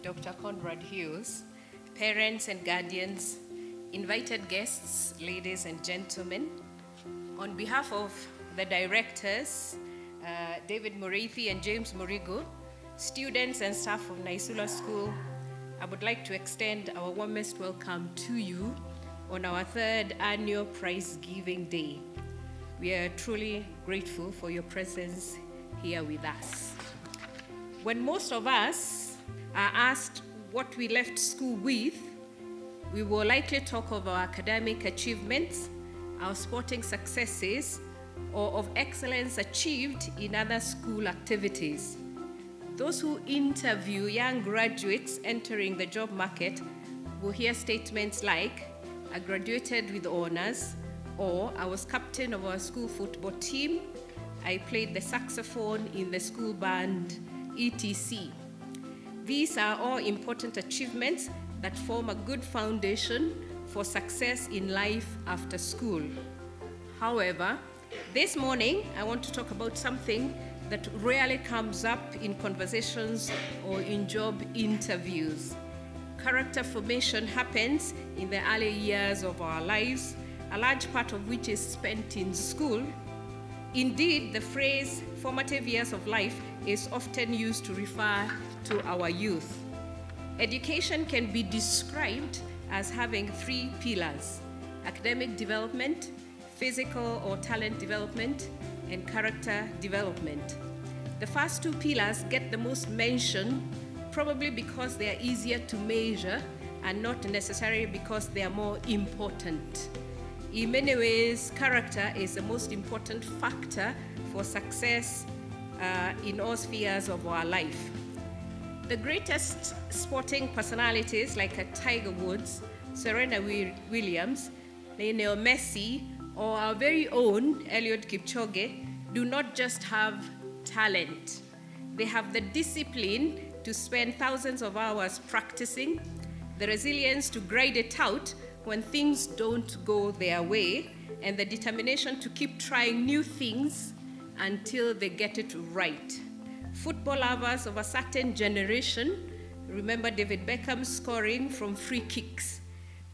Dr. Conrad Hughes, parents and guardians, invited guests, ladies and gentlemen, on behalf of the directors, David Muriithi and James Murigo, students and staff of Naisula School, I would like to extend our warmest welcome to you on our third annual prize giving day. We are truly grateful for your presence here with us. When most of us are asked what we left school with, we will likely talk of our academic achievements, our sporting successes, or of excellence achieved in other school activities. Those who interview young graduates entering the job market will hear statements like, I graduated with honors, or I was captain of our school football team, I played the saxophone in the school band, etc. These are all important achievements that form a good foundation for success in life after school. However, this morning I want to talk about something that rarely comes up in conversations or in job interviews. Character formation happens in the early years of our lives, a large part of which is spent in school. Indeed, the phrase formative years of life is often used to refer to our youth. Education can be described as having three pillars: academic development, physical or talent development, and character development. The first two pillars get the most mention, probably because they are easier to measure and not necessarily because they are more important. In many ways, character is the most important factor for success in all spheres of our life. The greatest sporting personalities like Tiger Woods, Serena Williams, Lionel Messi, or our very own Eliud Kipchoge do not just have talent. They have the discipline to spend thousands of hours practicing, the resilience to grind it out when things don't go their way, and the determination to keep trying new things until they get it right. Football lovers of a certain generation remember David Beckham scoring from free kicks.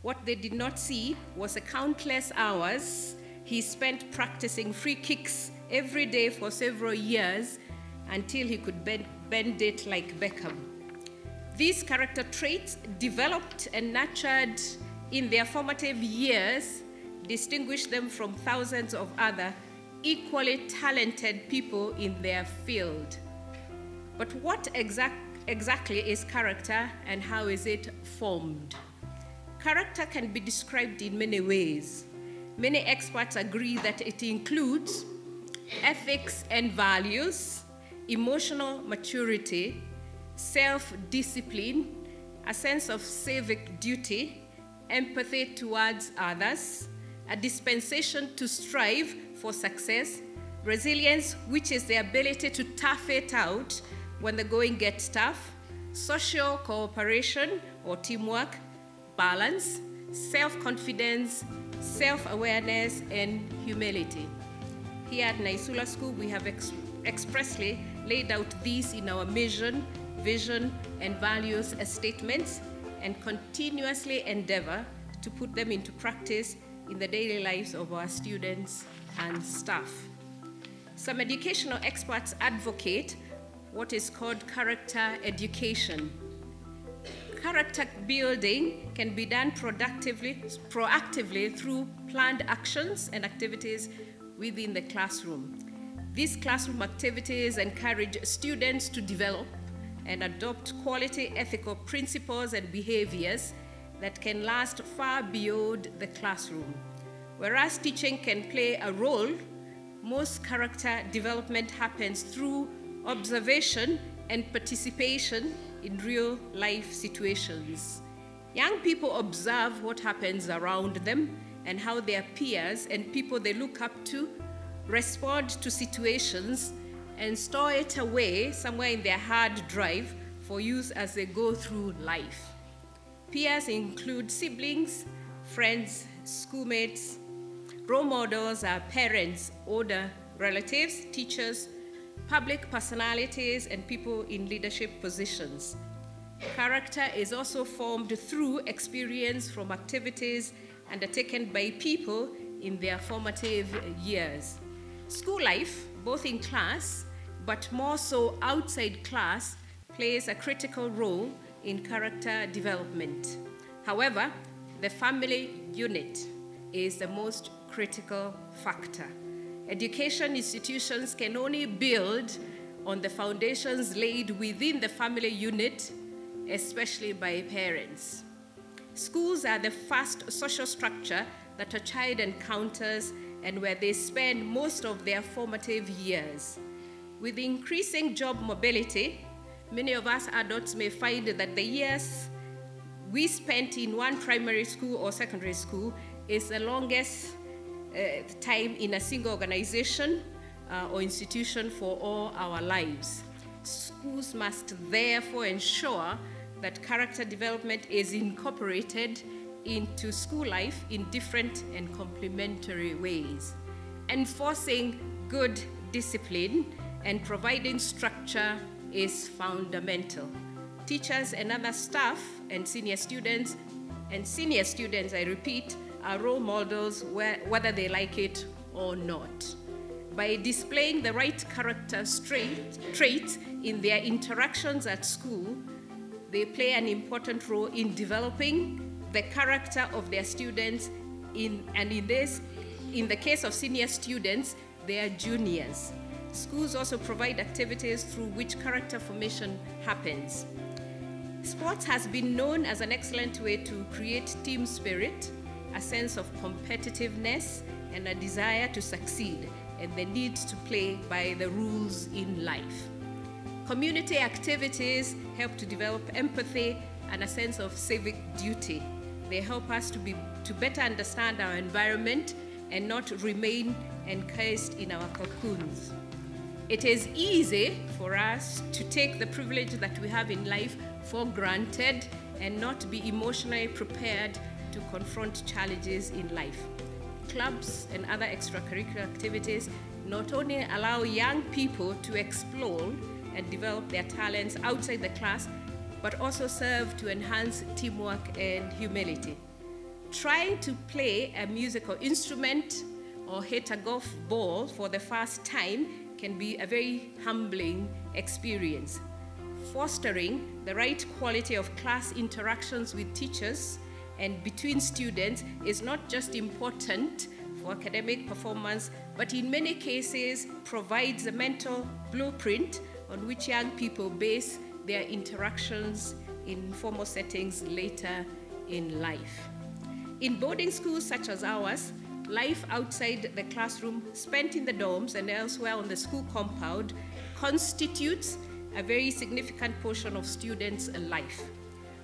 What they did not see was the countless hours he spent practicing free kicks every day for several years until he could bend it like Beckham. These character traits, developed and nurtured in their formative years, distinguish them from thousands of other equally talented people in their field. But what exactly is character and how is it formed? Character can be described in many ways. Many experts agree that it includes ethics and values, emotional maturity, self-discipline, a sense of civic duty, empathy towards others, a dispensation to strive for success, resilience, which is the ability to tough it out when the going gets tough, social cooperation or teamwork, balance, self-confidence, self-awareness, and humility. Here at Naisula School, we have expressly laid out these in our mission, vision, and values as statements, and continuously endeavor to put them into practice in the daily lives of our students and staff. Some educational experts advocate what is called character education. Character building can be done proactively through planned actions and activities within the classroom. These classroom activities encourage students to develop and adopt quality ethical principles and behaviors that can last far beyond the classroom. Whereas teaching can play a role, most character development happens through observation and participation in real life situations. Young people observe what happens around them and how their peers and people they look up to respond to situations and store it away somewhere in their hard drive for use as they go through life. Peers include siblings, friends, schoolmates. Role models are parents, older relatives, teachers, public personalities, and people in leadership positions. Character is also formed through experience from activities undertaken by people in their formative years. School life, both in class, but more so outside class, plays a critical role in character development. However, the family unit is the most critical factor. Education institutions can only build on the foundations laid within the family unit, especially by parents. Schools are the first social structure that a child encounters and where they spend most of their formative years. With increasing job mobility, many of us adults may find that the years we spent in one primary school or secondary school is the longest time in a single organization or institution for all our lives. Schools must therefore ensure that character development is incorporated into school life in different and complementary ways. Enforcing good discipline and providing structure is fundamental. Teachers and other staff and senior students, I repeat, are role models whether they like it or not. By displaying the right character traits in their interactions at school, they play an important role in developing the character of their students, in the case of senior students, they are juniors. Schools also provide activities through which character formation happens. Sports has been known as an excellent way to create team spirit, a sense of competitiveness, and a desire to succeed, and the need to play by the rules in life. Community activities help to develop empathy and a sense of civic duty. They help us to better understand our environment and not remain encased in our cocoons. It is easy for us to take the privilege that we have in life for granted and not be emotionally prepared to confront challenges in life. Clubs and other extracurricular activities not only allow young people to explore and develop their talents outside the class, but also serve to enhance teamwork and humility. Trying to play a musical instrument or hit a golf ball for the first time can be a very humbling experience. Fostering the right quality of class interactions with teachers and between students is not just important for academic performance, but in many cases provides a mental blueprint on which young people base their interactions in formal settings later in life. In boarding schools such as ours, life outside the classroom, spent in the dorms and elsewhere on the school compound, constitutes a very significant portion of students' life.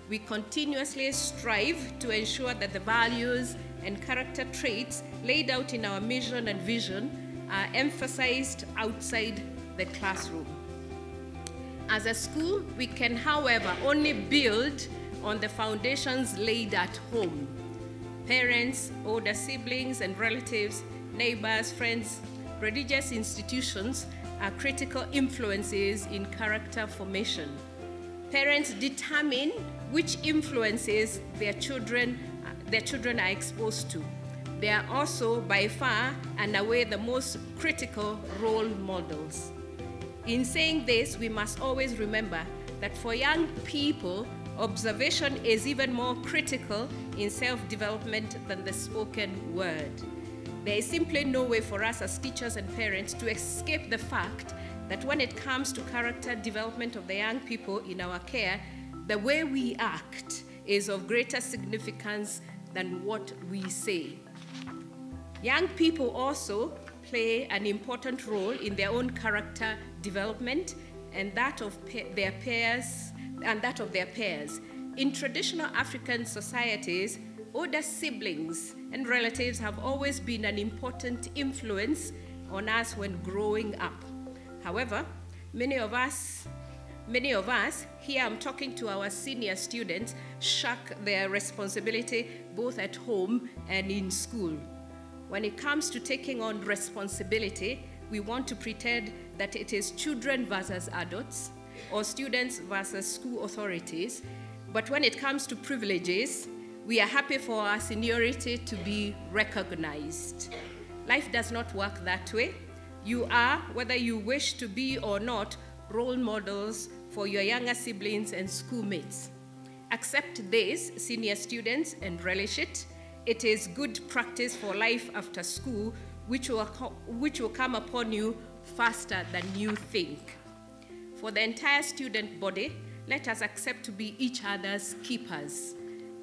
We continuously strive to ensure that the values and character traits laid out in our mission and vision are emphasized outside the classroom. As a school, we can, however, only build on the foundations laid at home. Parents, older siblings and relatives, neighbors, friends, religious institutions are critical influences in character formation. Parents determine which influences their children are exposed to. They are also by far and away the most critical role models. In saying this, we must always remember that for young people, observation is even more critical in self-development than the spoken word. There is simply no way for us as teachers and parents to escape the fact that when it comes to character development of the young people in our care, the way we act is of greater significance than what we say. Young people also play an important role in their own character development and that of their peers. In traditional African societies, older siblings and relatives have always been an important influence on us when growing up. However, many of us, here I'm talking to our senior students, shirk their responsibility both at home and in school. When it comes to taking on responsibility, we want to pretend that it is children versus adults or students versus school authorities. But when it comes to privileges, we are happy for our seniority to be recognized. Life does not work that way. You are, whether you wish to be or not, role models for your younger siblings and schoolmates. Accept this, senior students, and relish it. It is good practice for life after school, which will come upon you faster than you think. For the entire student body, let us accept to be each other's keepers.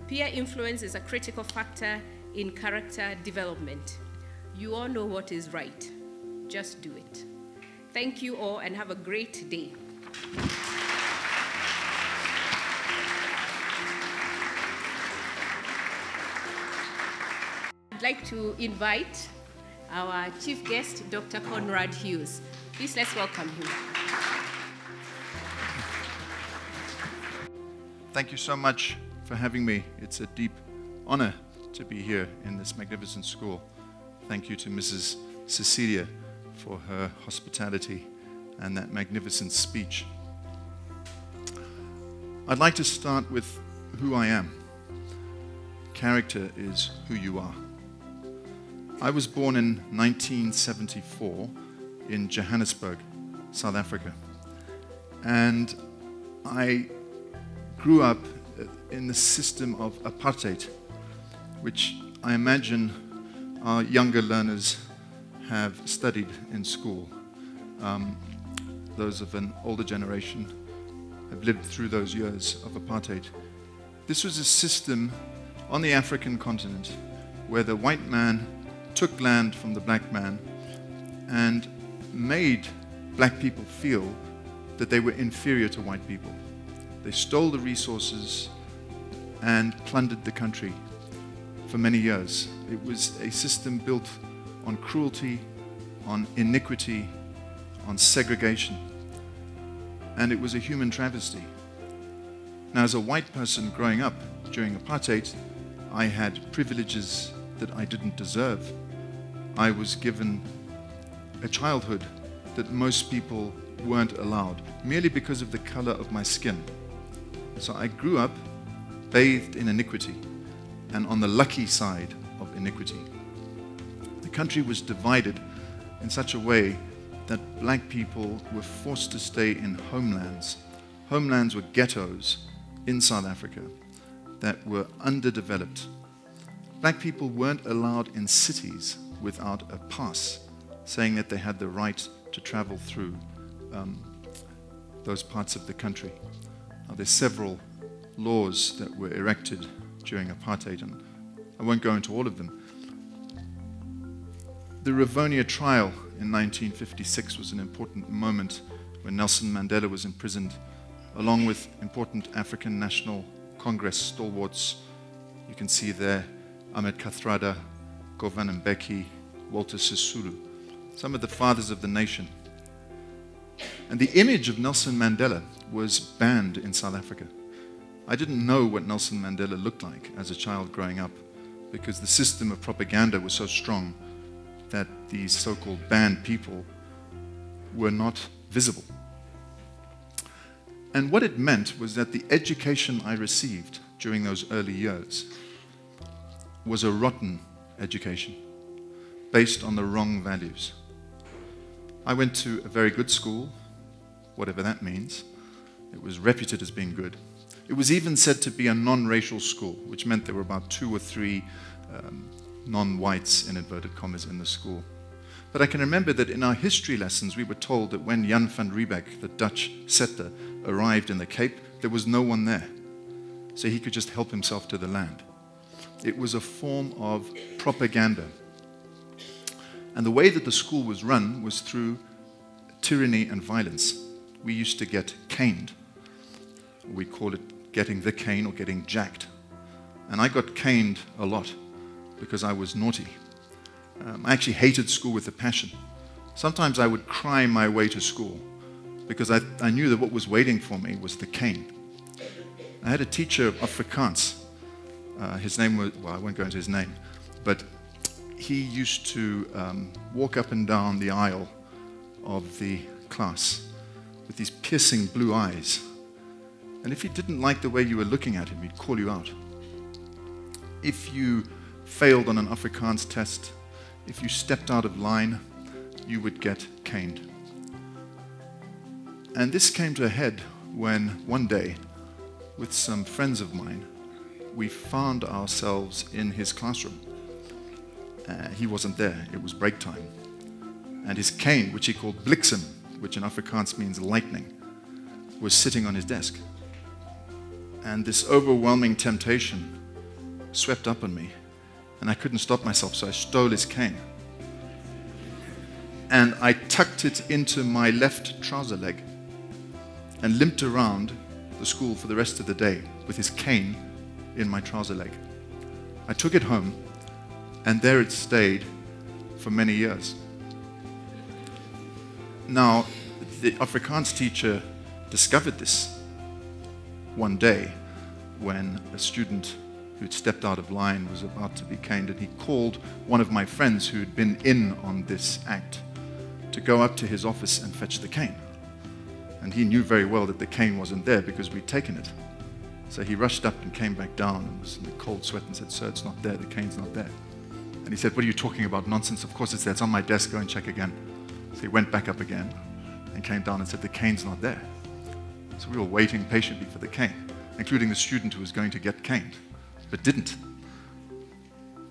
Peer influence is a critical factor in character development. You all know what is right. Just do it. Thank you all and have a great day. I'd like to invite our chief guest, Dr. Conrad Hughes. Please let's welcome him. Thank you so much for having me. It's a deep honor to be here in this magnificent school. Thank you to Mrs. Cecilia for her hospitality and that magnificent speech. I'd like to start with who I am. Character is who you are. I was born in 1974 in Johannesburg, South Africa. And I grew up in the system of apartheid, which I imagine our younger learners have studied in school. Those of an older generation have lived through those years of apartheid. This was a system on the African continent where the white man took land from the black man and made black people feel that they were inferior to white people. They stole the resources and plundered the country for many years. It was a system built on cruelty, on iniquity, on segregation. And it was a human travesty. Now, as a white person growing up during apartheid, I had privileges that I didn't deserve. I was given a childhood that most people weren't allowed, merely because of the color of my skin. So I grew up bathed in iniquity and on the lucky side of iniquity. The country was divided in such a way that black people were forced to stay in homelands. Homelands were ghettos in South Africa that were underdeveloped. Black people weren't allowed in cities without a pass, saying that they had the right to travel through those parts of the country. Now, there's several laws that were erected during apartheid, and I won't go into all of them. The Rivonia Trial in 1956 was an important moment when Nelson Mandela was imprisoned, along with important African National Congress stalwarts. You can see there Ahmed Kathrada, Govan Mbeki, Walter Sisulu, some of the fathers of the nation. And the image of Nelson Mandela was banned in South Africa. I didn't know what Nelson Mandela looked like as a child growing up, because the system of propaganda was so strong that these so-called banned people were not visible. And what it meant was that the education I received during those early years was a rotten education based on the wrong values. I went to a very good school, whatever that means. It was reputed as being good. It was even said to be a non-racial school, which meant there were about 2 or 3 non-whites, in inverted commas, in the school. But I can remember that in our history lessons, we were told that when Jan van Riebeeck, the Dutch settler, arrived in the Cape, there was no one there. So he could just help himself to the land. It was a form of propaganda. And the way that the school was run was through tyranny and violence. We used to get caned. We call it getting the cane or getting jacked. And I got caned a lot because I was naughty. I actually hated school with a passion. Sometimes I would cry my way to school because I knew that what was waiting for me was the cane. I had a teacher of Afrikaans. His name was, well, I won't go into his name, but he used to walk up and down the aisle of the class with these piercing blue eyes. And if he didn't like the way you were looking at him, he'd call you out. If you failed on an Afrikaans test, if you stepped out of line, you would get caned. And this came to a head when one day, with some friends of mine, we found ourselves in his classroom. He wasn't there, it was break time. And his cane, which he called bliksem, which in Afrikaans means lightning, was sitting on his desk. And this overwhelming temptation swept up on me, and I couldn't stop myself, so I stole his cane. And I tucked it into my left trouser leg and limped around the school for the rest of the day with his cane in my trouser leg. I took it home, and there it stayed for many years. Now, the Afrikaans teacher discovered this one day when a student who'd stepped out of line was about to be caned, and he called one of my friends who'd been in on this act to go up to his office and fetch the cane. And he knew very well that the cane wasn't there because we'd taken it. So he rushed up and came back down and was in a cold sweat and said, "Sir, it's not there, the cane's not there." And he said, "What are you talking about? Nonsense, of course it's there, it's on my desk, go and check again." So he went back up again and came down and said, "The cane's not there." So we were waiting patiently for the cane, including the student who was going to get caned, but didn't.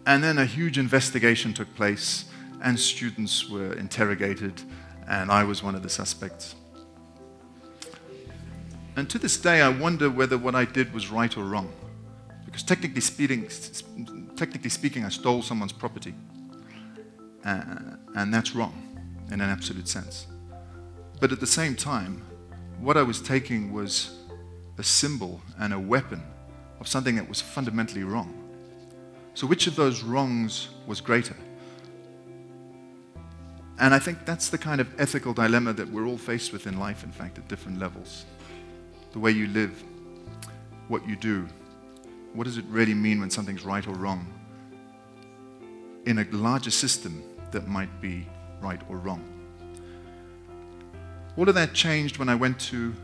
And then a huge investigation took place, and students were interrogated, and I was one of the suspects. And to this day, I wonder whether what I did was right or wrong. Because technically speaking, I stole someone's property. And that's wrong in an absolute sense. But at the same time, what I was taking was a symbol and a weapon of something that was fundamentally wrong. So which of those wrongs was greater? And I think that's the kind of ethical dilemma that we're all faced with in life, in fact, at different levels. The way you live, what you do, what does it really mean when something's right or wrong in a larger system that might be right or wrong? All of that changed when I went to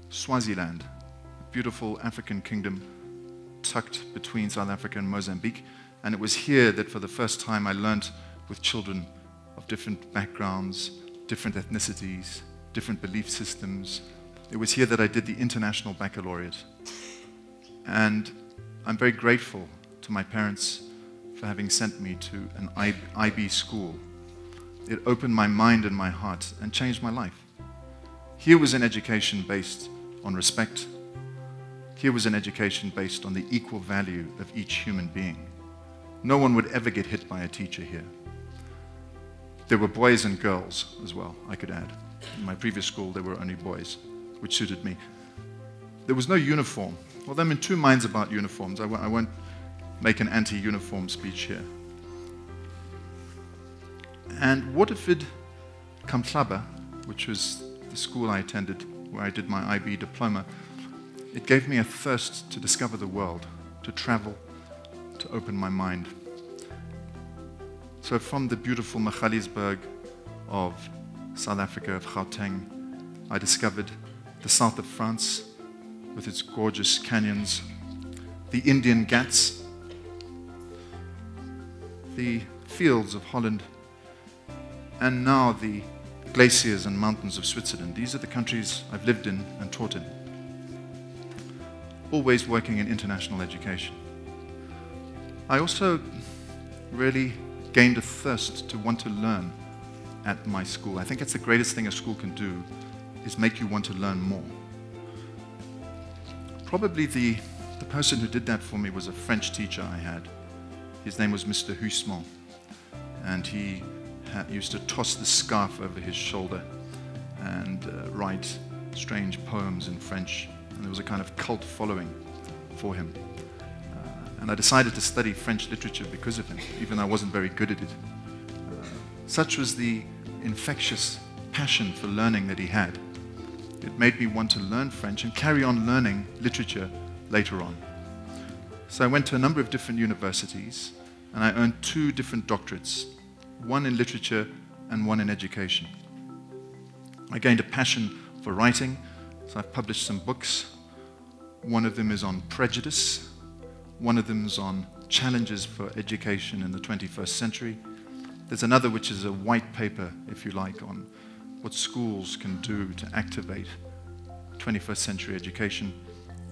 Swaziland, a beautiful African kingdom tucked between South Africa and Mozambique. And it was here that for the first time I learned with children of different backgrounds, different ethnicities, different belief systems. It was here that I did the International Baccalaureate. And I'm very grateful to my parents for having sent me to an IB school. It opened my mind and my heart and changed my life. Here was an education based on respect. Here was an education based on the equal value of each human being. No one would ever get hit by a teacher here. There were boys and girls as well, I could add. In my previous school, there were only boys, which suited me. There was no uniform. Well, I'm in two minds about uniforms. I won't make an anti-uniform speech here. And Waterford Kamhlaba, which was the school I attended, where I did my IB diploma, it gave me a thirst to discover the world, to travel, to open my mind. So from the beautiful Magaliesburg of South Africa, of Gauteng, I discovered the south of France with its gorgeous canyons, the Indian Ghats, the fields of Holland, and now the glaciers and mountains of Switzerland. These are the countries I've lived in and taught in, always working in international education. I also really gained a thirst to want to learn at my school. I think that's the greatest thing a school can do, is make you want to learn more. Probably the person who did that for me was a French teacher I had. His name was Mr. Hughes, and he used to toss the scarf over his shoulder and write strange poems in French. and there was a kind of cult following for him. And I decided to study French literature because of him, even though I wasn't very good at it. Such was the infectious passion for learning that he had. It made me want to learn French and carry on learning literature later on. So I went to a number of different universities, and I earned 2 different doctorates, one in literature and one in education. I gained a passion for writing, so I've published some books. One of them is on prejudice. One of them is on challenges for education in the 21st century. There's another which is a white paper, if you like, on what schools can do to activate 21st century education.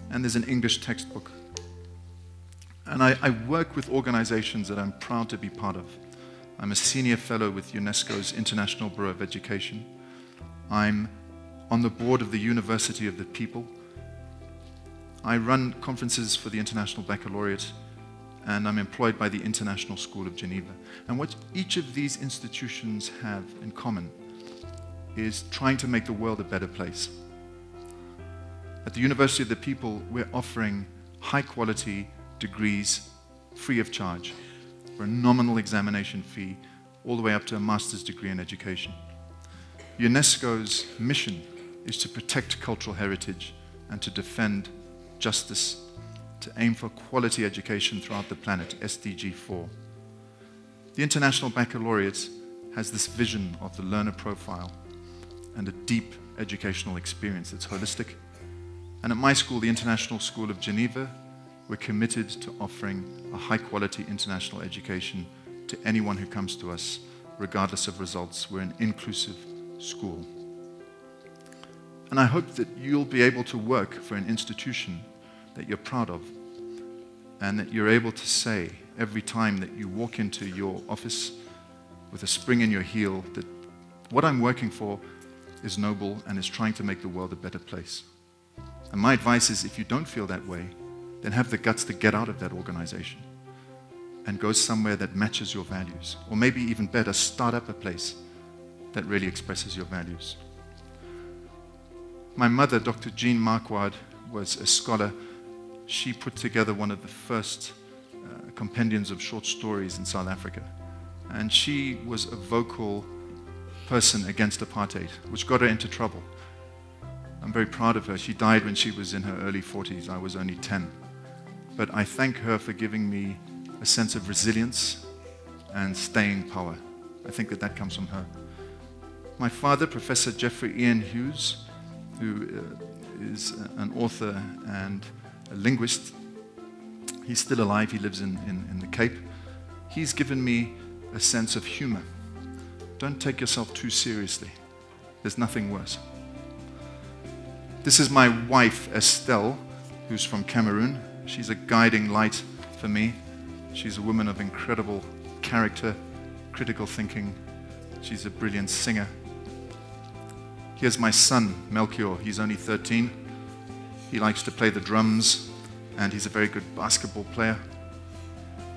And there's an English textbook. And I work with organizations that I'm proud to be part of. I'm a senior fellow with UNESCO's International Bureau of Education. I'm on the board of the University of the People. I run conferences for the International Baccalaureate, and I'm employed by the International School of Geneva. And what each of these institutions have in common is trying to make the world a better place. At the University of the People, we're offering high-quality degrees free of charge for a nominal examination fee all the way up to a master's degree in education. UNESCO's mission is to protect cultural heritage and to defend justice, to aim for quality education throughout the planet, SDG 4. The International Baccalaureate has this vision of the learner profile and a deep educational experience that's holistic. And at my school, the International School of Geneva, we're committed to offering a high-quality international education to anyone who comes to us, regardless of results. We're an inclusive school. And I hope that you'll be able to work for an institution that you're proud of, and that you're able to say every time that you walk into your office with a spring in your heel that what I'm working for is noble and is trying to make the world a better place. And my advice is, if you don't feel that way, then have the guts to get out of that organization and go somewhere that matches your values. Or maybe even better, start up a place that really expresses your values. My mother, Dr. Jean Marquardt, was a scholar. She put together one of the first compendiums of short stories in South Africa. And she was a vocal person against apartheid, which got her into trouble. I'm very proud of her. She died when she was in her early 40s. I was only 10. But I thank her for giving me a sense of resilience and staying power. I think that that comes from her. My father, Professor Jeffrey Ian Hughes, who is an author and a linguist. He's still alive. He lives in the Cape. He's given me a sense of humor. Don't take yourself too seriously. There's nothing worse. This is my wife, Estelle, who's from Cameroon. She's a guiding light for me. She's a woman of incredible character, critical thinking. She's a brilliant singer. Here's my son, Melchior. He's only 13. He likes to play the drums, and he's a very good basketball player.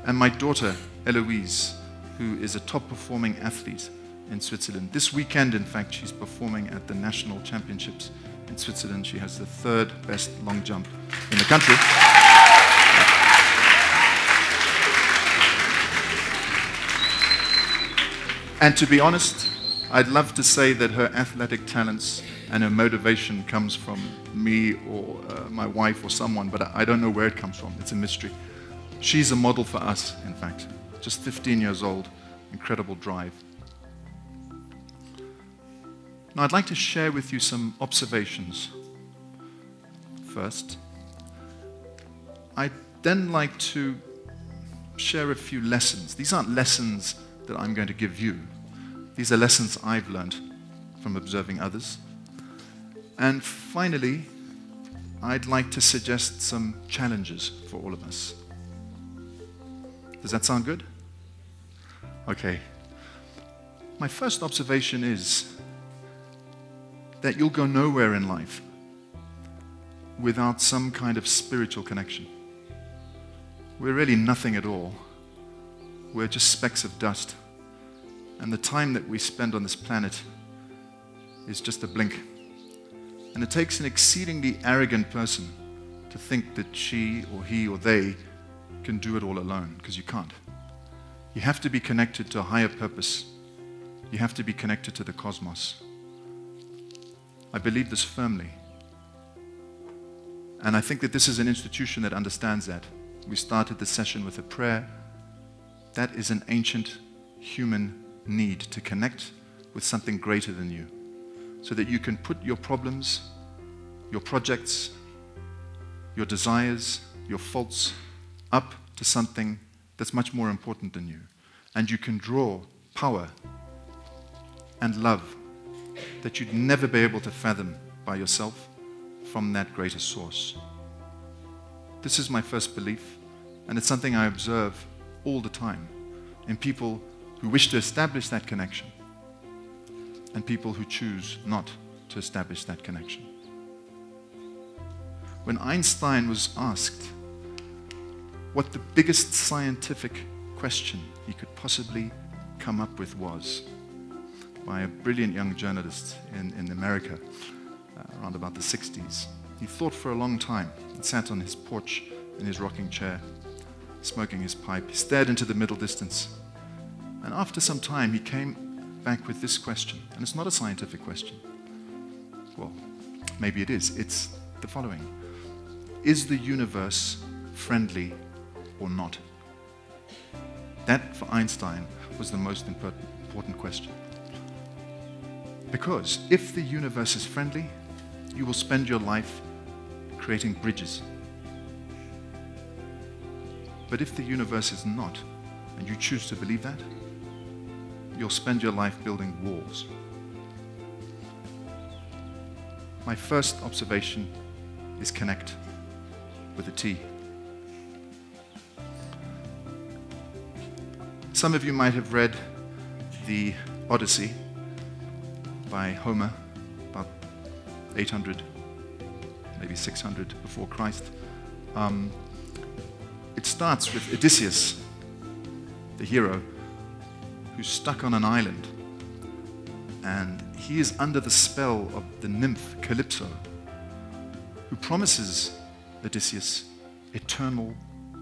And my daughter, Eloise, who is a top-performing athlete in Switzerland. This weekend, in fact, she's performing at the national championships in Switzerland. She has the 3rd best long jump in the country. And to be honest, I'd love to say that her athletic talents and her motivation comes from me or my wife or someone, but I don't know where it comes from. It's a mystery. She's a model for us, in fact. Just 15 years old, incredible drive. Now, I'd like to share with you some observations. First, I'd then like to share a few lessons. These aren't lessons that I'm going to give you. These are lessons I've learned from observing others. And finally, I'd like to suggest some challenges for all of us. Does that sound good? Okay. My first observation is that you'll go nowhere in life without some kind of spiritual connection. We're really nothing at all. We're just specks of dust. And the time that we spend on this planet is just a blink. And it takes an exceedingly arrogant person to think that she or he or they can do it all alone, because you can't. You have to be connected to a higher purpose. You have to be connected to the cosmos. I believe this firmly. And I think that this is an institution that understands that. We started the session with a prayer. That is an ancient human need to connect with something greater than you, so that you can put your problems, your projects, your desires, your faults up to something that's much more important than you. And you can draw power and love that you'd never be able to fathom by yourself from that greater source. This is my first belief, and it's something I observe all the time in people who wish to establish that connection and people who choose not to establish that connection. When Einstein was asked what the biggest scientific question he could possibly come up with was, by a brilliant young journalist in America around about the 60s, he thought for a long time. He sat on his porch in his rocking chair, smoking his pipe. He stared into the middle distance. And after some time, he came back with this question. And it's not a scientific question. Well, maybe it is. It's the following. Is the universe friendly or not? That, for Einstein, was the most important question. Because if the universe is friendly, you will spend your life creating bridges. But if the universe is not, and you choose to believe that, you'll spend your life building walls. My first observation is connect with a T. Some of you might have read the Odyssey by Homer, about 800, maybe 600 before Christ. It starts with Odysseus, the hero, who's stuck on an island, and he is under the spell of the nymph Calypso, who promises Odysseus eternal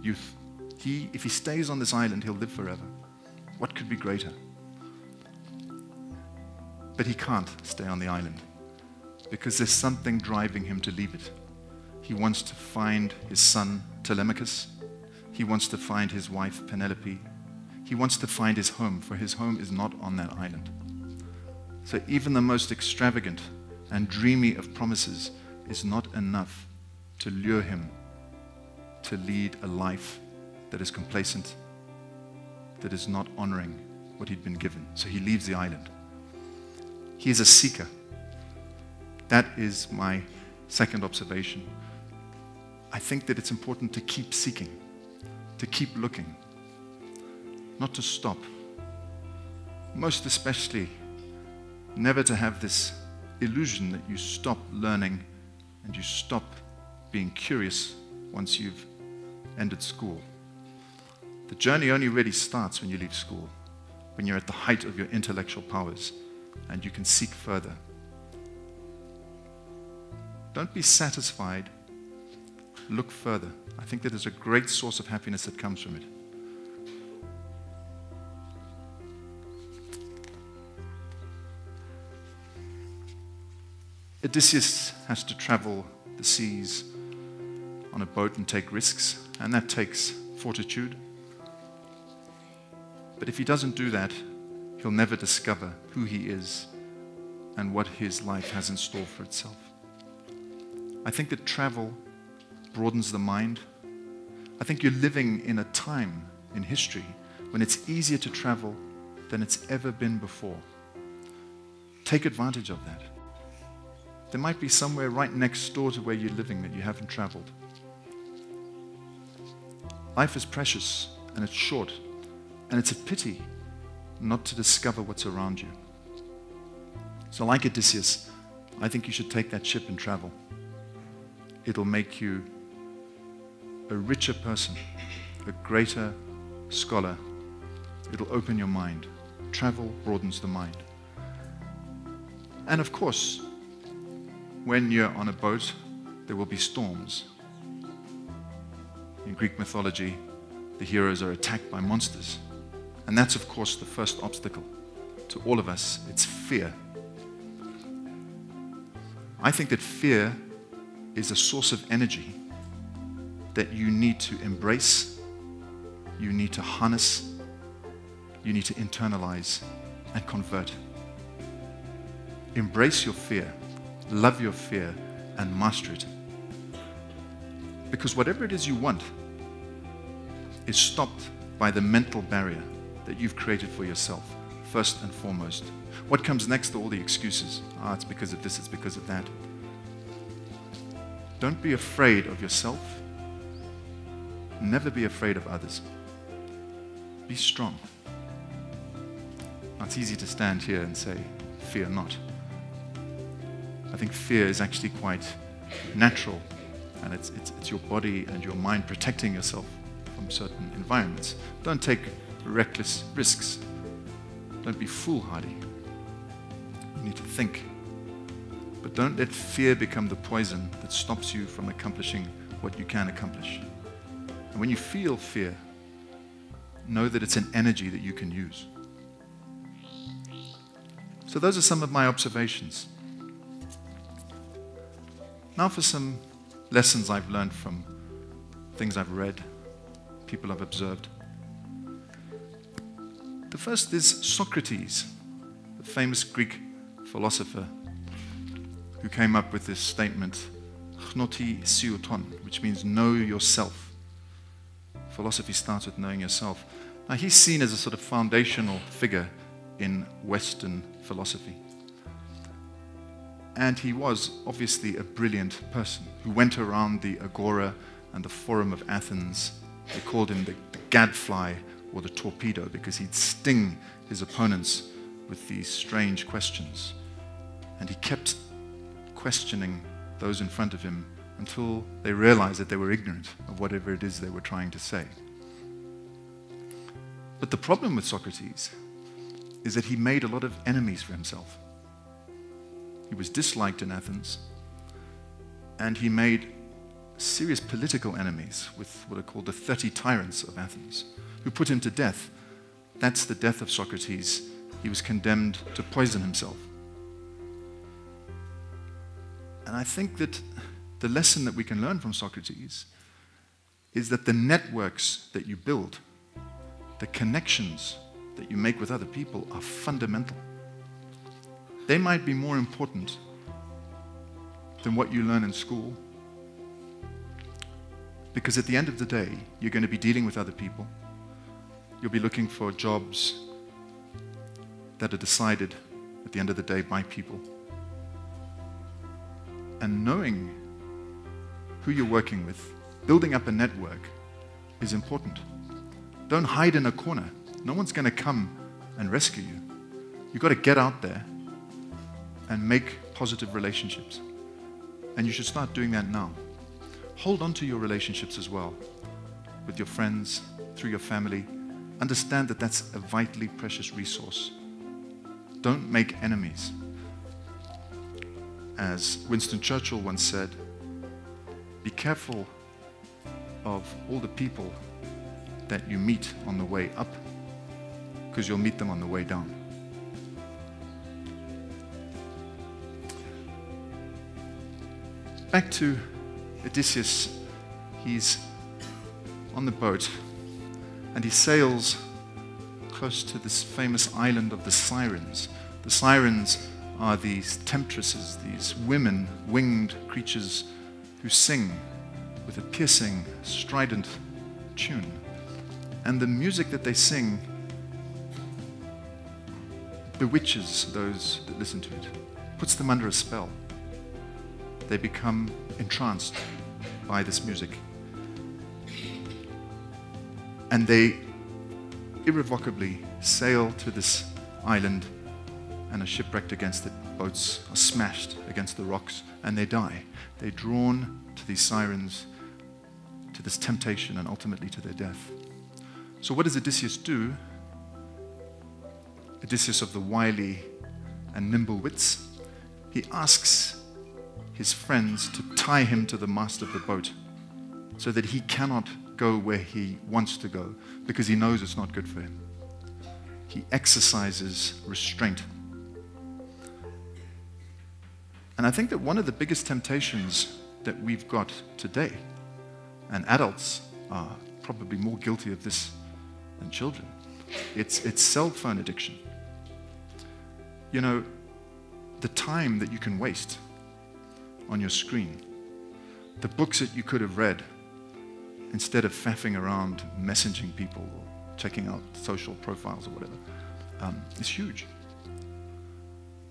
youth. If he stays on this island, he'll live forever. What could be greater? But he can't stay on the island because there's something driving him to leave it. He wants to find his son Telemachus. He wants to find his wife Penelope. He wants to find his home, for his home is not on that island. So even the most extravagant and dreamy of promises is not enough to lure him to lead a life that is complacent, that is not honoring what he'd been given. So he leaves the island. He is a seeker. That is my second observation. I think that it's important to keep seeking, to keep looking, not to stop. Most especially, never to have this illusion that you stop learning and you stop being curious once you've ended school. The journey only really starts when you leave school, when you're at the height of your intellectual powers and you can seek further. Don't be satisfied. Look further. I think that there's a great source of happiness that comes from it. Odysseus has to travel the seas on a boat and take risks, and that takes fortitude. But if he doesn't do that, he'll never discover who he is and what his life has in store for itself. I think that travel broadens the mind. I think you're living in a time in history when it's easier to travel than it's ever been before. Take advantage of that. There might be somewhere right next door to where you're living that you haven't traveled. Life is precious and it's short, and it's a pity not to discover what's around you. So like Odysseus, I think you should take that ship and travel. It'll make you a richer person, a greater scholar. It'll open your mind. Travel broadens the mind. And of course, when you're on a boat, there will be storms. In Greek mythology, the heroes are attacked by monsters. And that's, of course, the first obstacle to all of us. It's fear. I think that fear is a source of energy that you need to embrace, you need to harness, you need to internalize and convert. Embrace your fear, love your fear, and master it. Because whatever it is you want is stopped by the mental barrier that you've created for yourself, first and foremost. What comes next are all the excuses. It's because of this, it's because of that. Don't be afraid of yourself. Never be afraid of others. Be strong. Now, it's easy to stand here and say, fear not. I think fear is actually quite natural, and it's your body and your mind protecting yourself from certain environments. Don't take reckless risks. Don't be foolhardy. You need to think. But don't let fear become the poison that stops you from accomplishing what you can accomplish. And when you feel fear, know that it's an energy that you can use. So those are some of my observations. Now for some lessons I've learned from things I've read, people I've observed. The first is Socrates, the famous Greek philosopher who came up with this statement, "Gnoti sioton," which means know yourself. Philosophy starts with knowing yourself. Now he's seen as a sort of foundational figure in Western philosophy. And he was obviously a brilliant person who went around the Agora and the Forum of Athens. They called him the gadfly or the torpedo because he'd sting his opponents with these strange questions. And he kept questioning those in front of him until they realized that they were ignorant of whatever it is they were trying to say. But the problem with Socrates is that he made a lot of enemies for himself. He was disliked in Athens, and he made serious political enemies with what are called the 30 tyrants of Athens, who put him to death. That's the death of Socrates. He was condemned to poison himself. And I think that the lesson that we can learn from Socrates is that the networks that you build, the connections that you make with other people are fundamental. They might be more important than what you learn in school, because at the end of the day, you're going to be dealing with other people. You'll be looking for jobs that are decided at the end of the day by people. And knowing who you're working with, building up a network, is important. Don't hide in a corner. No one's going to come and rescue you. You've got to get out there and make positive relationships. And you should start doing that now. Hold on to your relationships as well, with your friends, through your family. Understand that that's a vitally precious resource. Don't make enemies. As Winston Churchill once said, be careful of all the people that you meet on the way up, because you'll meet them on the way down. Back to Odysseus. He's on the boat and he sails close to this famous island of the Sirens. The Sirens are these temptresses, these women, winged creatures who sing with a piercing, strident tune. And the music that they sing bewitches those that listen to it, puts them under a spell. They become entranced by this music. And they irrevocably sail to this island and are shipwrecked against it. Boats are smashed against the rocks and they die. They're drawn to these sirens, to this temptation, and ultimately to their death. So what does Odysseus do? Odysseus of the wily and nimble wits, he asks his friends to tie him to the mast of the boat so that he cannot go where he wants to go because he knows it's not good for him. He exercises restraint. And I think that one of the biggest temptations that we've got today, and adults are probably more guilty of this than children, it's cell phone addiction. You know, the time that you can waste on your screen, the books that you could have read instead of faffing around, messaging people, or checking out social profiles or whatever, is huge.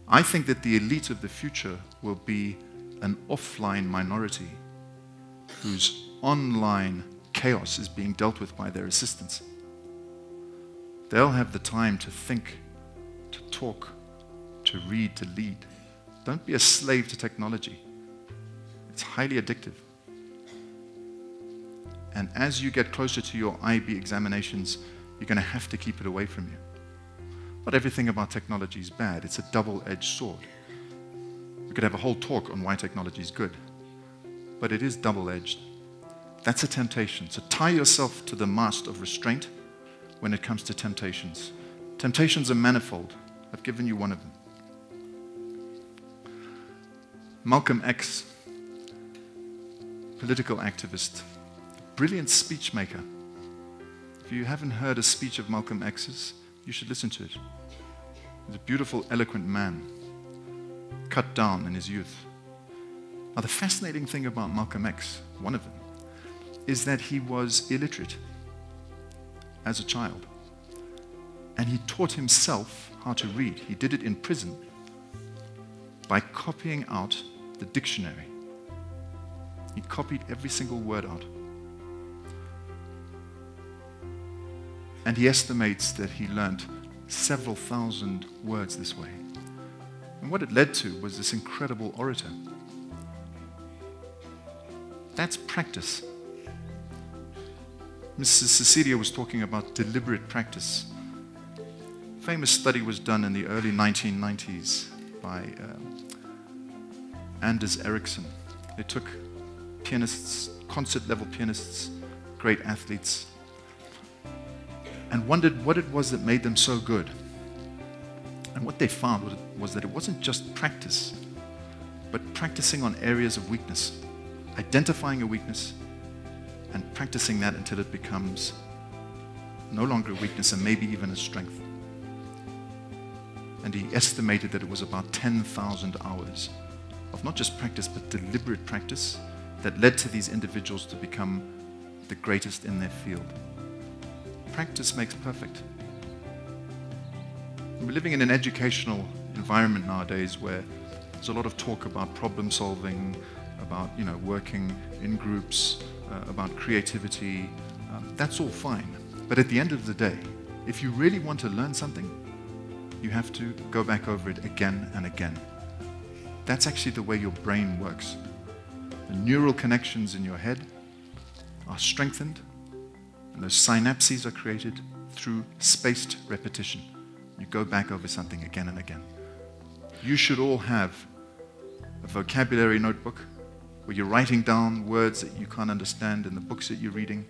I think that the elite of the future will be an offline minority whose online chaos is being dealt with by their assistants. They'll have the time to think, to talk, to read, to lead. Don't be a slave to technology. It's highly addictive. And as you get closer to your IB examinations, you're going to have to keep it away from you. Not everything about technology is bad. It's a double-edged sword. We could have a whole talk on why technology is good, but it is double-edged. That's a temptation. So tie yourself to the mast of restraint when it comes to temptations. Temptations are manifold. I've given you one of them. Malcolm X, political activist, brilliant speech maker. If you haven't heard a speech of Malcolm X's, you should listen to it. He's a beautiful, eloquent man, cut down in his youth. Now, the fascinating thing about Malcolm X, one of them, is that he was illiterate as a child. And he taught himself how to read. He did it in prison by copying out the dictionary. He copied every single word out. And he estimates that he learned several thousand words this way. And what it led to was this incredible orator. That's practice. Mrs. Cecilia was talking about deliberate practice. A famous study was done in the early 1990s by Anders Ericsson. They took pianists, concert-level pianists, great athletes, and wondered what it was that made them so good. And what they found was that it wasn't just practice, but practicing on areas of weakness, identifying a weakness, and practicing that until it becomes no longer a weakness and maybe even a strength. And he estimated that it was about 10,000 hours of not just practice, but deliberate practice that led to these individuals to become the greatest in their field. Practice makes perfect. We're living in an educational environment nowadays where there's a lot of talk about problem solving, about working in groups, about creativity. That's all fine. But at the end of the day, if you really want to learn something, you have to go back over it again and again. That's actually the way your brain works. The neural connections in your head are strengthened, and those synapses are created through spaced repetition. You go back over something again and again. You should all have a vocabulary notebook where you're writing down words that you can't understand in the books that you're reading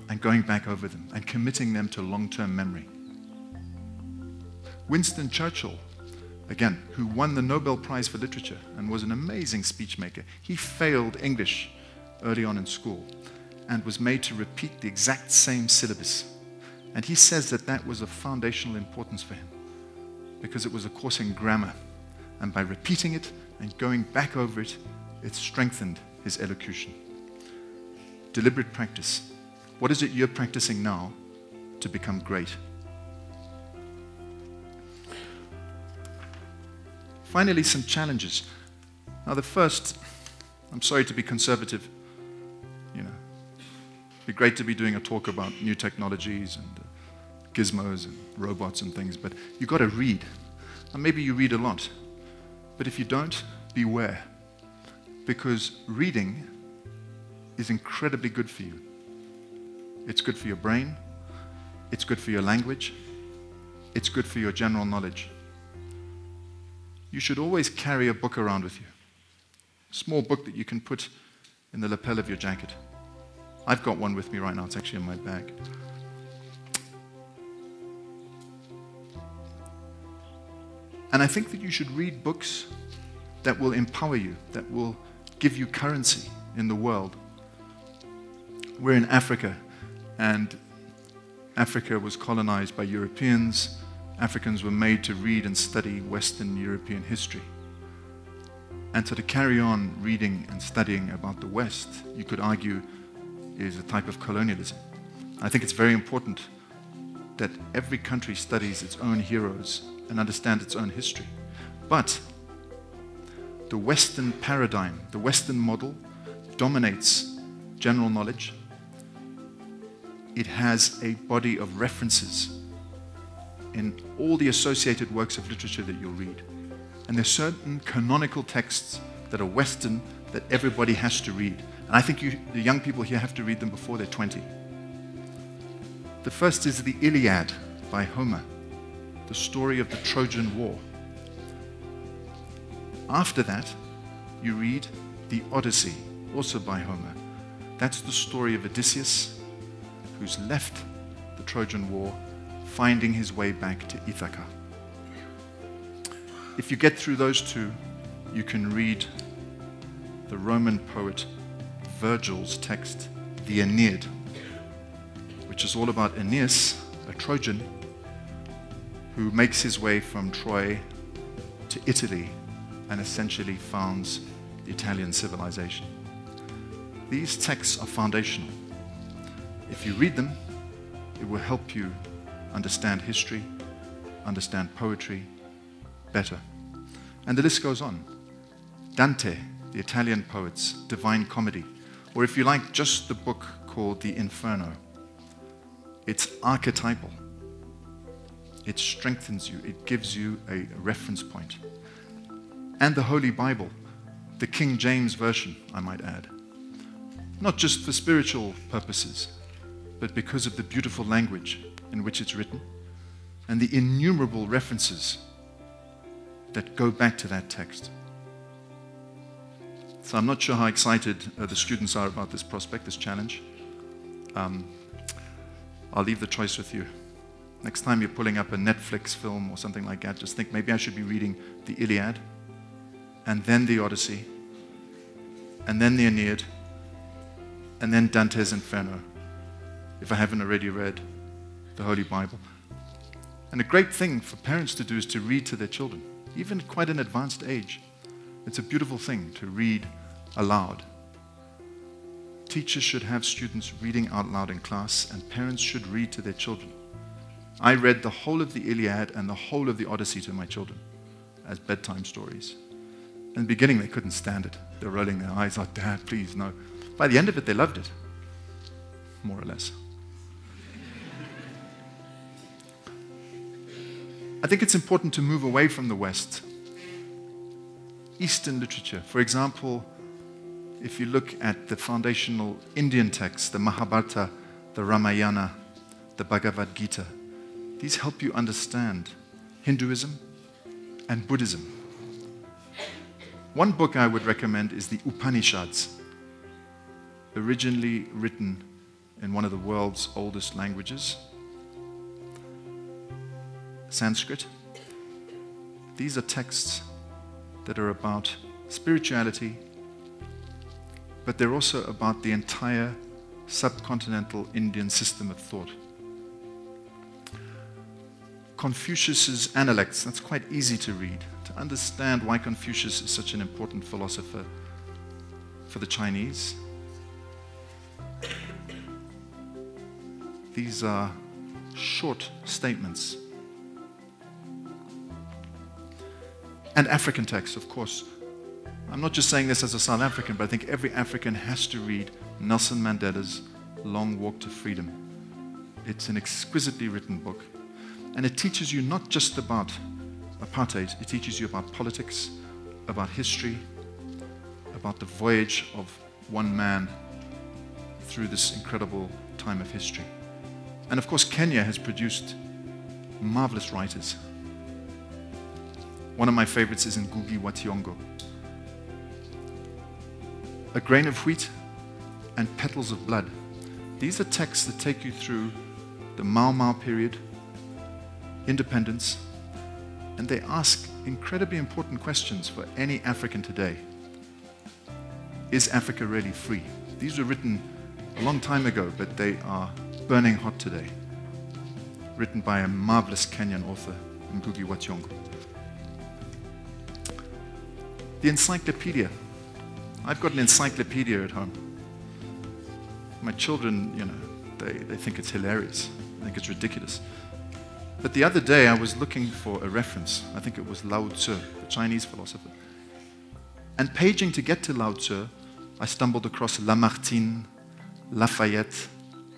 and going back over them and committing them to long-term memory. Winston Churchill, again, who won the Nobel Prize for Literature and was an amazing speech maker, he failed English early on in school and was made to repeat the exact same syllabus. And he says that that was of foundational importance for him because it was a course in grammar. And by repeating it and going back over it, it strengthened his elocution. Deliberate practice. What is it you're practicing now to become great? Finally, some challenges. Now, the first, I'm sorry to be conservative. It'd be great to be doing a talk about new technologies and gizmos and robots and things, but you've got to read. And maybe you read a lot, but if you don't, beware. Because reading is incredibly good for you. It's good for your brain. It's good for your language. It's good for your general knowledge. You should always carry a book around with you. Small book that you can put in the lapel of your jacket. I've got one with me right now. It's actually in my bag. And I think that you should read books that will empower you, that will give you currency in the world. We're in Africa, and Africa was colonized by Europeans. Africans were made to read and study Western European history. And so to carry on reading and studying about the West, you could argue, is a type of colonialism. I think it's very important that every country studies its own heroes and understands its own history. But the Western paradigm, the Western model, dominates general knowledge. It has a body of references in all the associated works of literature that you'll read. And there's certain canonical texts that are Western that everybody has to read. And I think the young people here have to read them before they're 20. The first is the Iliad by Homer, the story of the Trojan War. After that, you read the Odyssey, also by Homer. That's the story of Odysseus, who's left the Trojan War, finding his way back to Ithaca. If you get through those two, you can read the Roman poet Virgil's text, the Aeneid, which is all about Aeneas, a Trojan, who makes his way from Troy to Italy and essentially founds the Italian civilization. These texts are foundational. If you read them, it will help you understand history, understand poetry better. And the list goes on. Dante, the Italian poet's Divine Comedy, or if you like, just the book called The Inferno. It's archetypal. It strengthens you. It gives you a reference point. And the Holy Bible, the King James Version, I might add. Not just for spiritual purposes, but because of the beautiful language in which it's written and the innumerable references that go back to that text. So I'm not sure how excited the students are about this prospect, this challenge. I'll leave the choice with you. Next time you're pulling up a Netflix film or something like that, just think maybe I should be reading the Iliad, and then the Odyssey, and then the Aeneid, and then Dante's Inferno, if I haven't already read the Holy Bible. And a great thing for parents to do is to read to their children, even at quite an advanced age. It's a beautiful thing to read aloud. Teachers should have students reading out loud in class, and parents should read to their children. I read the whole of the Iliad and the whole of the Odyssey to my children as bedtime stories. In the beginning, they couldn't stand it. They were rolling their eyes, "Oh, Dad, please, no." By the end of it, they loved it, more or less. I think it's important to move away from the West. Eastern literature, for example, if you look at the foundational Indian texts, the Mahabharata, the Ramayana, the Bhagavad Gita, these help you understand Hinduism and Buddhism. One book I would recommend is the Upanishads, originally written in one of the world's oldest languages, Sanskrit. These are texts that are about spirituality, but they're also about the entire subcontinental Indian system of thought. Confucius's Analects, that's quite easy to read, to understand why Confucius is such an important philosopher for the Chinese. These are short statements. And African texts, of course. I'm not just saying this as a South African, but I think every African has to read Nelson Mandela's Long Walk to Freedom. It's an exquisitely written book. And it teaches you not just about apartheid, it teaches you about politics, about history, about the voyage of one man through this incredible time of history. And of course, Kenya has produced marvelous writers. One of my favorites is Ngugi wa Thiong'o. A Grain of Wheat, and Petals of Blood. These are texts that take you through the Mau Mau period, independence, and they ask incredibly important questions for any African today. Is Africa really free? These were written a long time ago, but they are burning hot today. Written by a marvelous Kenyan author, Ngugi wa Thiong'o. The encyclopedia. I've got an encyclopedia at home. My children, they think it's hilarious. I think it's ridiculous. But the other day I was looking for a reference. I think it was Lao Tzu, the Chinese philosopher. And paging to get to Lao Tzu, I stumbled across Lamartine, Lafayette,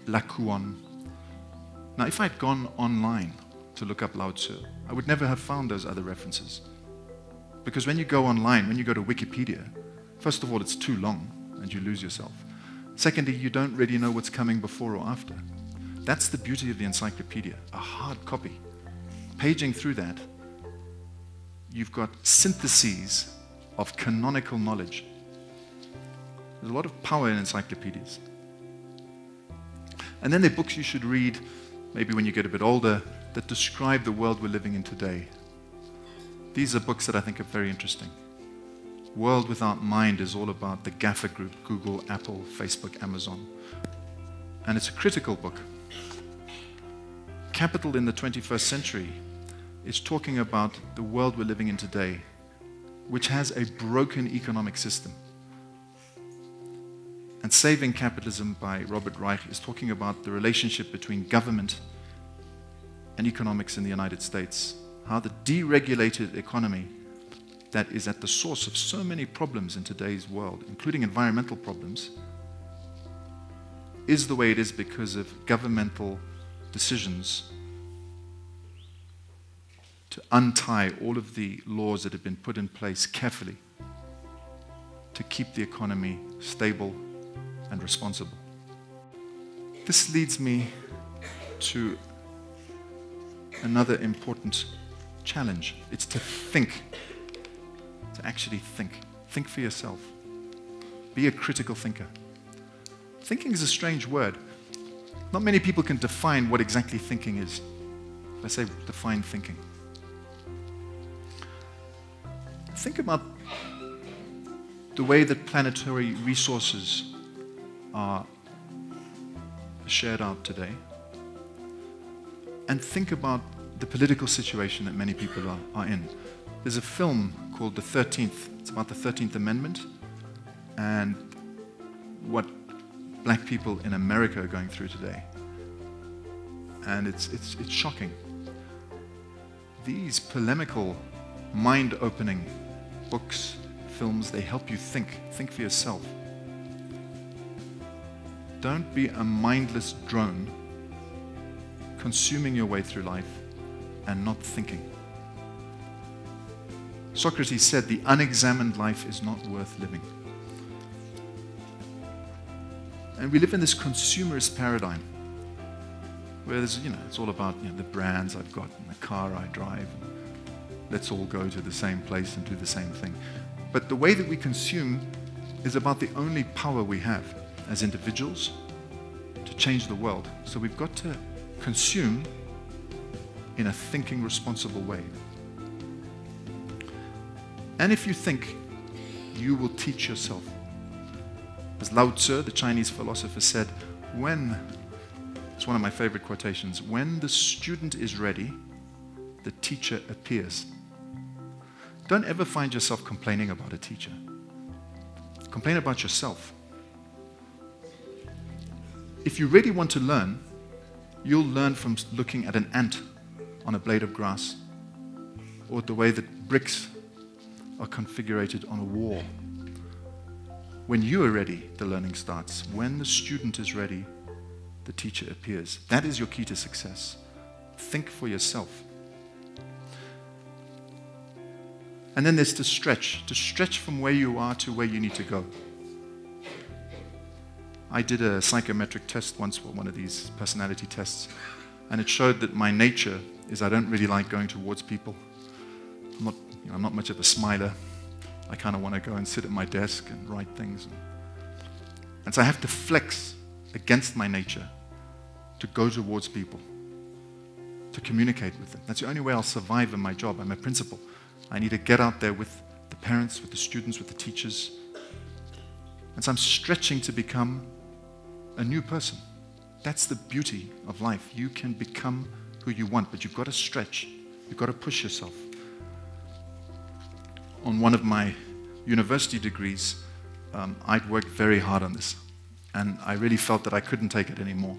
Lacan. Now, if I'd gone online to look up Lao Tzu, I would never have found those other references. Because when you go online, when you go to Wikipedia, first of all, it's too long and you lose yourself. Secondly, you don't really know what's coming before or after. That's the beauty of the encyclopedia, a hard copy. Paging through that, you've got syntheses of canonical knowledge. There's a lot of power in encyclopedias. And then there are books you should read, maybe when you get a bit older, that describe the world we're living in today. These are books that I think are very interesting. World Without Mind is all about the GAFA group, Google, Apple, Facebook, Amazon. And it's a critical book. Capital in the 21st Century is talking about the world we're living in today, which has a broken economic system. And Saving Capitalism by Robert Reich is talking about the relationship between government and economics in the United States, how the deregulated economy that is at the source of so many problems in today's world, including environmental problems, is the way it is because of governmental decisions to untie all of the laws that have been put in place carefully to keep the economy stable and responsible. This leads me to another important challenge. It's to think. To actually think. Think for yourself. Be a critical thinker. Thinking is a strange word. Not many people can define what exactly thinking is. If I say define thinking. Think about the way that planetary resources are shared out today. And think about the political situation that many people are in. There's a film called The 13th. It's about the 13th Amendment and what black people in America are going through today. And it's shocking. These polemical, mind-opening books, films, they help you think. Think for yourself. Don't be a mindless drone consuming your way through life and not thinking. Socrates said the unexamined life is not worth living. And we live in this consumerist paradigm where there's, it's all about the brands I've got and the car I drive. And let's all go to the same place and do the same thing. But the way that we consume is about the only power we have as individuals to change the world. So we've got to consume in a thinking, responsible way. And if you think, you will teach yourself. As Lao Tzu, the Chinese philosopher, said, it's one of my favorite quotations, when the student is ready, the teacher appears. Don't ever find yourself complaining about a teacher. Complain about yourself. If you really want to learn, you'll learn from looking at an ant on a blade of grass, or the way that bricks are configured on a wall. When you are ready, the learning starts. When the student is ready, the teacher appears. That is your key to success. Think for yourself. And then there's to stretch from where you are to where you need to go. I did a psychometric test once for one of these personality tests, and it showed that my nature is I don't really like going towards people. I'm not much of a smiler. I kind of want to go and sit at my desk and write things. And so I have to flex against my nature to go towards people, to communicate with them. That's the only way I'll survive in my job. I'm a principal. I need to get out there with the parents, with the students, with the teachers. And so I'm stretching to become a new person. That's the beauty of life. You can become who you want, but you've got to stretch. You've got to push yourself. On one of my university degrees, I'd worked very hard on this, and I really felt that I couldn't take it anymore.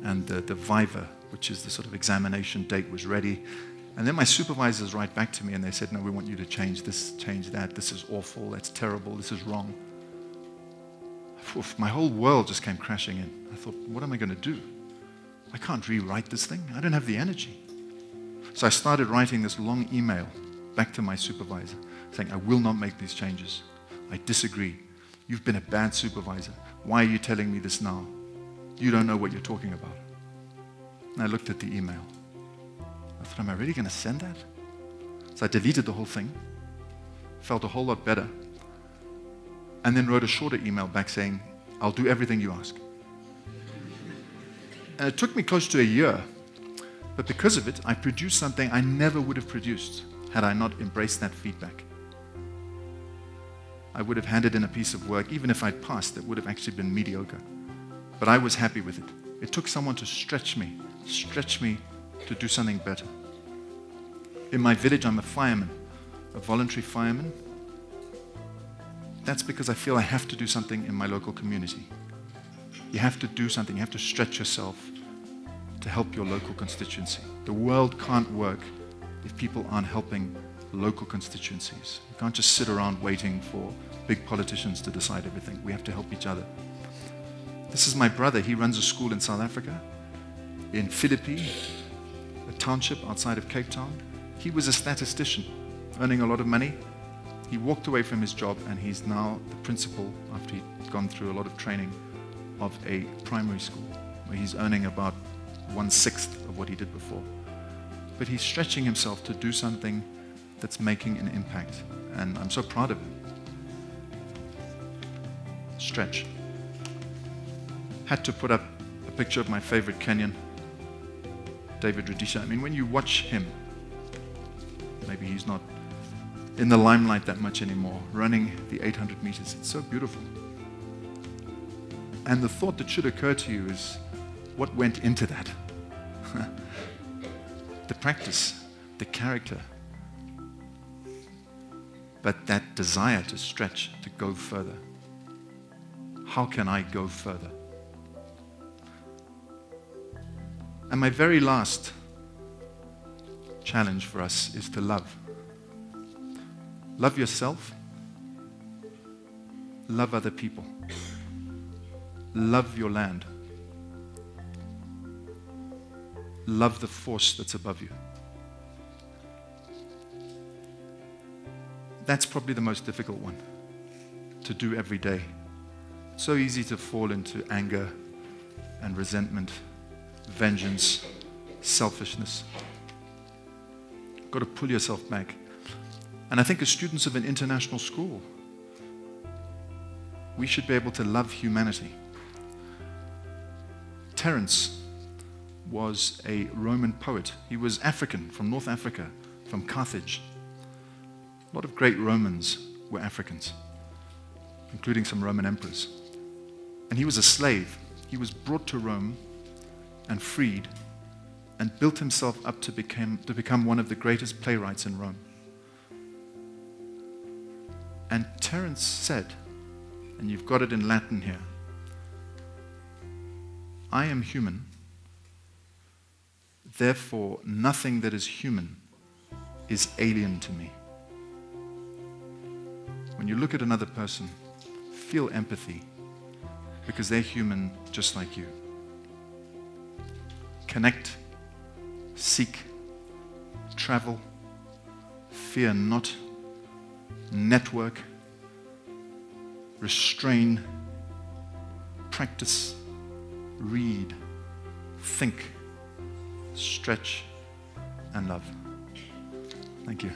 And the viva, which is the sort of examination date, was ready. And then my supervisors write back to me and they said, no, we want you to change this, change that. This is awful. That's terrible. This is wrong. Oof, my whole world just came crashing in. I thought, what am I going to do? I can't rewrite this thing. I don't have the energy. So I started writing this long email back to my supervisor saying, I will not make these changes. I disagree. You've been a bad supervisor. Why are you telling me this now? You don't know what you're talking about. And I looked at the email. I thought, am I really going to send that? So I deleted the whole thing, felt a whole lot better, and then wrote a shorter email back saying, I'll do everything you ask. And it took me close to a year, but because of it, I produced something I never would have produced had I not embraced that feedback. I would have handed in a piece of work, even if I'd passed, it would have actually been mediocre. But I was happy with it. It took someone to stretch me to do something better. In my village, I'm a fireman, a voluntary fireman. That's because I feel I have to do something in my local community. You have to do something. You have to stretch yourself to help your local constituency. The world can't work if people aren't helping local constituencies. You can't just sit around waiting for big politicians to decide everything. We have to help each other. This is my brother. He runs a school in South Africa, in Philippi, a township outside of Cape Town. He was a statistician, earning a lot of money. He walked away from his job, and he's now the principal, after he'd gone through a lot of training, of a primary school, where he's earning about 1/6 of what he did before. But he's stretching himself to do something that's making an impact, and I'm so proud of him. Stretch. Had to put up a picture of my favorite Kenyan, David Rudisha. I mean, when you watch him, maybe he's not in the limelight that much anymore, running the 800 meters, it's so beautiful. And the thought that should occur to you is, what went into that? The practice, the character, but that desire to stretch, to go further. How can I go further? And my very last challenge for us is to love. Love yourself. Love other people. Love your land. Love the force that's above you. That's probably the most difficult one to do every day. It's so easy to fall into anger and resentment, vengeance, selfishness. You've got to pull yourself back. And I think as students of an international school, we should be able to love humanity. Terence was a Roman poet. He was African, from North Africa, from Carthage. A lot of great Romans were Africans, including some Roman emperors. And he was a slave. He was brought to Rome and freed and built himself up to become one of the greatest playwrights in Rome. And Terence said, and you've got it in Latin here, I am human, therefore nothing that is human is alien to me. When you look at another person, feel empathy, because they're human just like you. Connect, seek, travel, fear not, network, restrain, practice, read, think, stretch, and love. Thank you.